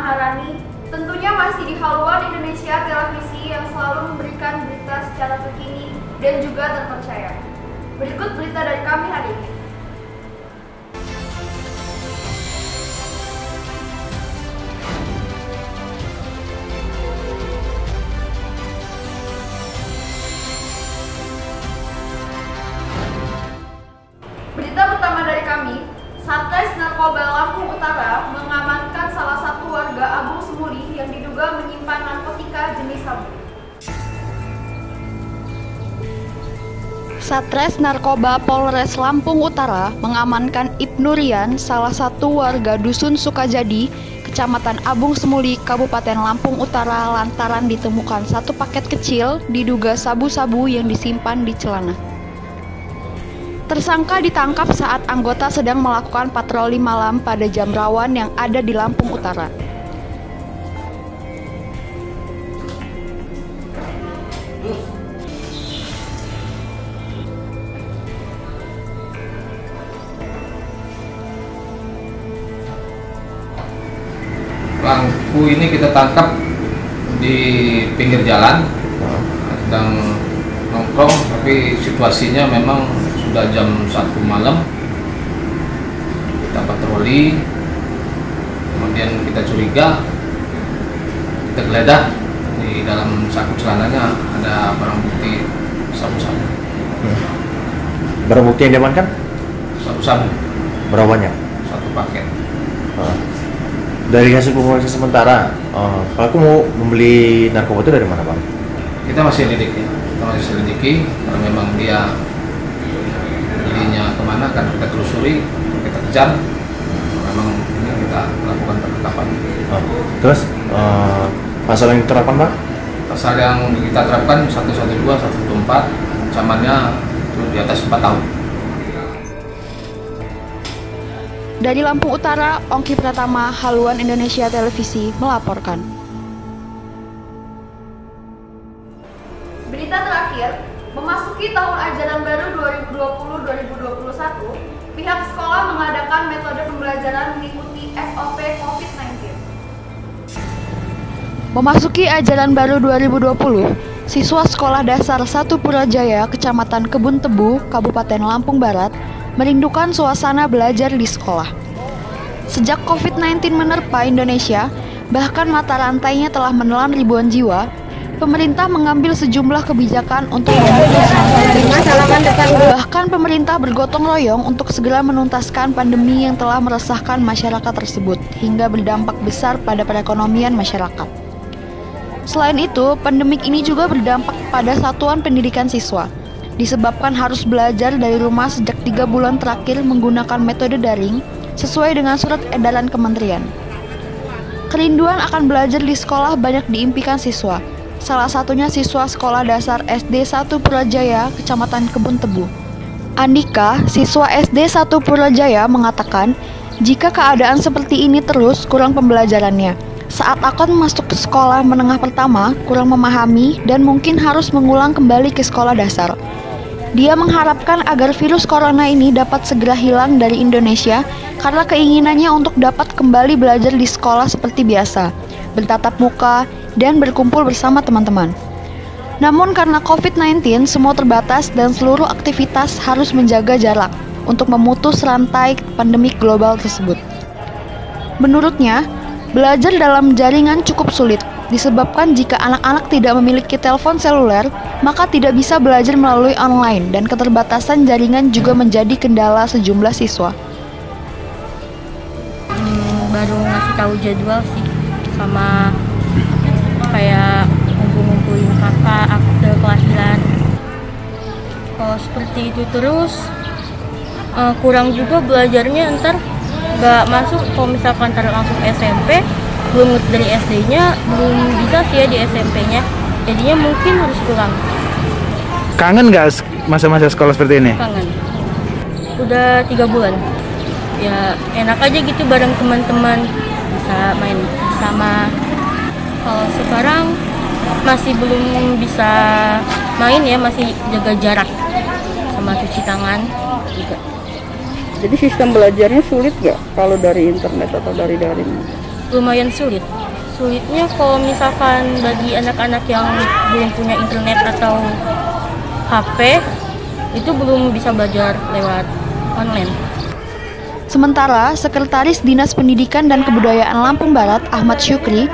Maharani, tentunya masih di Haluan Indonesia Televisi yang selalu memberikan berita secara terkini dan juga terpercaya. Berikut berita dari kami hari ini. Berita pertama dari kami, Satres Narkoba Lampung Utara mengamankan salah satu warga Abung Semuli yang diduga menyimpan narkotika jenis sabu. Satres Narkoba Polres Lampung Utara mengamankan Ibnu Rian, salah satu warga Dusun Sukajadi, Kecamatan Abung Semuli, Kabupaten Lampung Utara lantaran ditemukan satu paket kecil diduga sabu-sabu yang disimpan di celana. Tersangka ditangkap saat anggota sedang melakukan patroli malam pada jam rawan yang ada di Lampung Utara. Pelaku ini kita tangkap di pinggir jalan, sedang nongkrong, tapi situasinya memang sudah jam 1 malam. Kita patroli, kemudian kita curiga, kita geledah di dalam saku celananya ada barang bukti sabu-sabu. Barang bukti yang diamankan? Sabu-sabu. Berapa banyak? Satu paket. Dari hasil pemeriksaan sementara, pelaku mau membeli narkoba itu dari mana, Bang? Kita masih selidiki, karena memang dia belinya kemana kan kita telusuri, kita kejar. Memang ini kita lakukan penangkapan. Terus pasal yang diterapkan, Pak? Pasal yang kita terapkan 112, 114, ancamannya itu di atas 4 tahun. Dari Lampung Utara, Ongki Pratama, Haluan Indonesia Televisi melaporkan. Berita terakhir, memasuki tahun ajaran baru 2020-2021, pihak sekolah mengadakan metode pembelajaran mengikuti SOP COVID-19. Memasuki ajaran baru 2020, siswa Sekolah Dasar 1 Purajaya, Kecamatan Kebun Tebu, Kabupaten Lampung Barat, merindukan suasana belajar di sekolah. Sejak COVID-19 menerpa Indonesia, bahkan mata rantainya telah menelan ribuan jiwa, pemerintah mengambil sejumlah kebijakan untuk memutus rantai. Bahkan pemerintah bergotong royong untuk segera menuntaskan pandemi yang telah meresahkan masyarakat tersebut hingga berdampak besar pada perekonomian masyarakat. Selain itu, pandemik ini juga berdampak pada satuan pendidikan siswa, disebabkan harus belajar dari rumah sejak 3 bulan terakhir menggunakan metode daring sesuai dengan surat edaran kementerian. Kerinduan akan belajar di sekolah banyak diimpikan siswa, salah satunya siswa Sekolah Dasar SD 1 Purajaya, Kecamatan Kebun Tebu. Andika, siswa SD 1 Purajaya mengatakan, jika keadaan seperti ini terus kurang pembelajarannya. Saat akan masuk ke sekolah menengah pertama, kurang memahami dan mungkin harus mengulang kembali ke sekolah dasar. Dia mengharapkan agar virus corona ini dapat segera hilang dari Indonesia karena keinginannya untuk dapat kembali belajar di sekolah seperti biasa, bertatap muka, dan berkumpul bersama teman-teman. Namun karena COVID-19 semua terbatas dan seluruh aktivitas harus menjaga jarak untuk memutus rantai pandemik global tersebut. Menurutnya, belajar dalam jaringan cukup sulit, disebabkan jika anak-anak tidak memiliki telepon seluler, maka tidak bisa belajar melalui online dan keterbatasan jaringan juga menjadi kendala sejumlah siswa. Baru ngasih tahu jadwal sih, sama kayak ngumpulin kakak, akte kelahiran. Kalau seperti itu terus, kurang juga belajarnya, ntar nggak masuk. Kalau misalkan ntar langsung SMP, belum dari SD-nya belum bisa sih ya di SMP-nya, jadinya mungkin harus pulang. Kangen nggak masa-masa sekolah seperti ini? Kangen. Udah 3 bulan. Ya enak aja gitu bareng teman-teman, bisa main bersama. Kalau sekarang masih belum bisa main ya, masih jaga jarak sama cuci tangan juga. Jadi sistem belajarnya sulit nggak kalau dari internet atau dari daring? lumayan sulit. Sulitnya kalau misalkan bagi anak-anak yang belum punya internet atau HP, itu belum bisa belajar lewat online. Sementara, Sekretaris Dinas Pendidikan dan Kebudayaan Lampung Barat, Ahmad Syukri,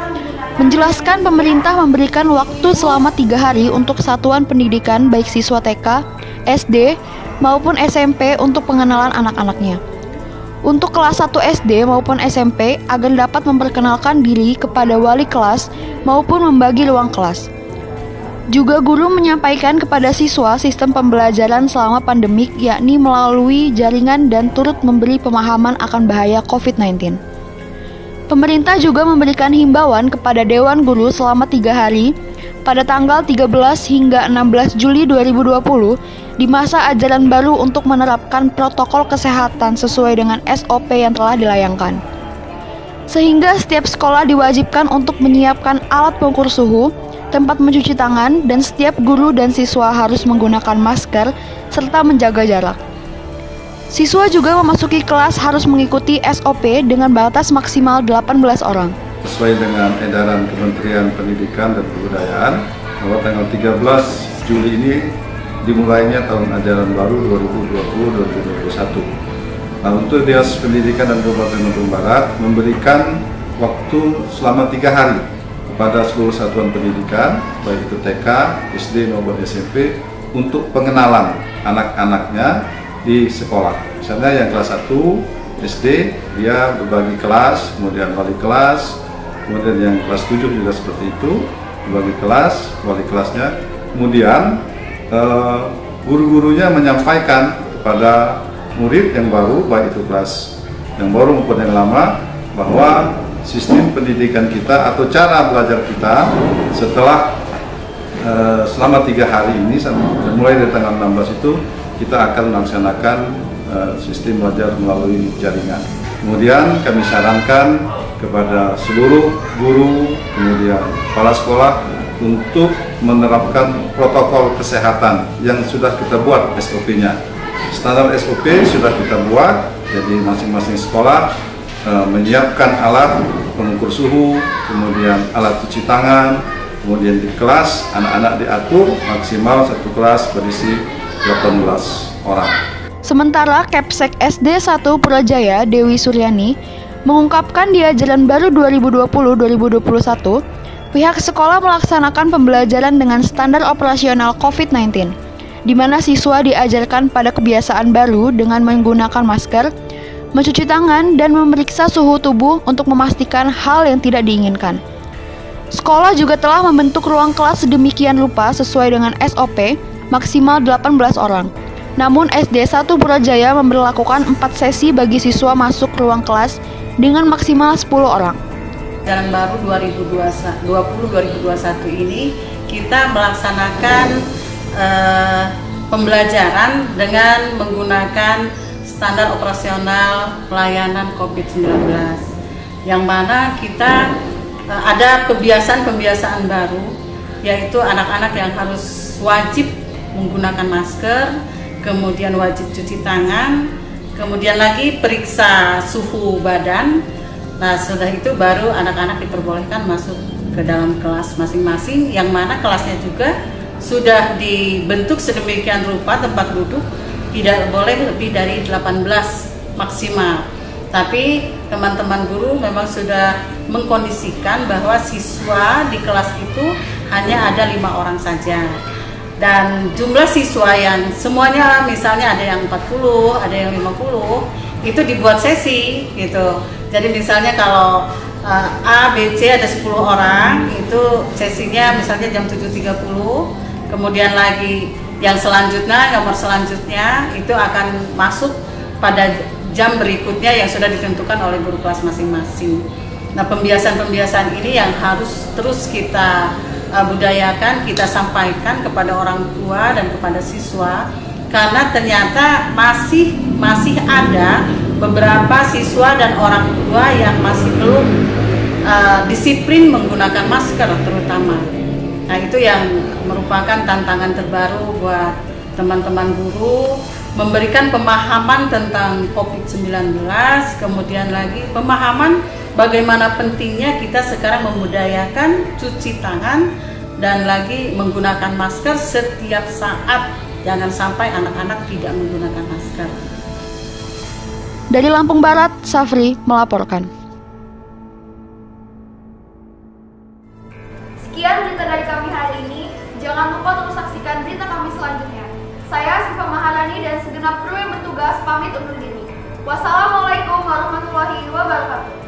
menjelaskan pemerintah memberikan waktu selama 3 hari untuk satuan pendidikan baik siswa TK, SD, maupun SMP untuk pengenalan anak-anaknya. Untuk kelas 1 SD maupun SMP agar dapat memperkenalkan diri kepada wali kelas maupun membagi ruang kelas. Juga guru menyampaikan kepada siswa sistem pembelajaran selama pandemik yakni melalui jaringan dan turut memberi pemahaman akan bahaya COVID-19. Pemerintah juga memberikan himbauan kepada Dewan Guru selama 3 hari pada tanggal 13 hingga 16 Juli 2020 di masa ajaran baru untuk menerapkan protokol kesehatan sesuai dengan SOP yang telah dilayangkan. Sehingga setiap sekolah diwajibkan untuk menyiapkan alat pengukur suhu, tempat mencuci tangan, dan setiap guru dan siswa harus menggunakan masker serta menjaga jarak. Siswa juga memasuki kelas harus mengikuti SOP dengan batas maksimal 18 orang. Sesuai dengan edaran Kementerian Pendidikan dan Kebudayaan, bahwa tanggal 13 Juli ini dimulainya tahun ajaran baru 2020-2021. Nah, untuk Dinas Pendidikan dan Kabupaten Lampung Barat memberikan waktu selama 3 hari kepada seluruh satuan pendidikan, baik itu TK, SD maupun SMP, untuk pengenalan anak-anaknya di sekolah. Misalnya yang kelas 1 SD, dia berbagi kelas, kemudian wali kelas, kemudian yang kelas 7 juga seperti itu, berbagi kelas, wali kelasnya, kemudian guru-gurunya menyampaikan kepada murid yang baru, baik itu kelas yang baru maupun yang lama, bahwa sistem pendidikan kita atau cara belajar kita setelah selama 3 hari ini, mulai dari tanggal 16 itu, kita akan melaksanakan sistem belajar melalui jaringan. Kemudian kami sarankan kepada seluruh guru, kemudian kepala sekolah untuk menerapkan protokol kesehatan yang sudah kita buat SOP-nya. Standar SOP sudah kita buat, jadi masing-masing sekolah menyiapkan alat pengukur suhu, kemudian alat cuci tangan, kemudian di kelas anak-anak diatur maksimal satu kelas berisi 18 orang. Sementara Kepsek SD 1 Purajaya Dewi Suryani mengungkapkan di ajaran baru 2020-2021, pihak sekolah melaksanakan pembelajaran dengan standar operasional COVID-19, di mana siswa diajarkan pada kebiasaan baru dengan menggunakan masker, mencuci tangan, dan memeriksa suhu tubuh untuk memastikan hal yang tidak diinginkan. Sekolah juga telah membentuk ruang kelas sedemikian rupa sesuai dengan SOP, maksimal 18 orang. Namun SD 1 Purajaya memberlakukan 4 sesi bagi siswa masuk ruang kelas dengan maksimal 10 orang. Ajaran baru 2020-2021 ini kita melaksanakan pembelajaran dengan menggunakan standar operasional pelayanan COVID-19, yang mana kita ada pembiasaan baru, yaitu anak-anak yang harus wajib menggunakan masker, kemudian wajib cuci tangan, kemudian lagi periksa suhu badan. Nah, setelah itu baru anak-anak diperbolehkan masuk ke dalam kelas masing-masing, yang mana kelasnya juga sudah dibentuk sedemikian rupa tempat duduk tidak boleh lebih dari 18 maksimal. Tapi teman-teman guru memang sudah mengkondisikan bahwa siswa di kelas itu hanya ada 5 orang saja. Dan jumlah siswa yang semuanya misalnya ada yang 40, ada yang 50, itu dibuat sesi gitu. Jadi misalnya kalau A, B, C ada 10 orang, itu sesinya misalnya jam 7.30, kemudian lagi yang selanjutnya, nomor selanjutnya itu akan masuk pada jam berikutnya yang sudah ditentukan oleh guru kelas masing-masing. Nah, pembiasaan-pembiasaan ini yang harus terus kita budayakan, kita sampaikan kepada orang tua dan kepada siswa, karena ternyata masih ada beberapa siswa dan orang tua yang masih belum disiplin menggunakan masker terutama. Nah, itu yang merupakan tantangan terbaru buat teman-teman guru, memberikan pemahaman tentang COVID-19, kemudian lagi pemahaman bagaimana pentingnya kita sekarang membudayakan cuci tangan dan lagi menggunakan masker setiap saat. Jangan sampai anak-anak tidak menggunakan masker. Dari Lampung Barat, Safri melaporkan. Sekian berita dari kami hari ini. Jangan lupa untuk saksikan berita kami selanjutnya. Saya Siva Maharani dan segenap kru yang bertugas pamit undur diri. Wassalamualaikum warahmatullahi wabarakatuh.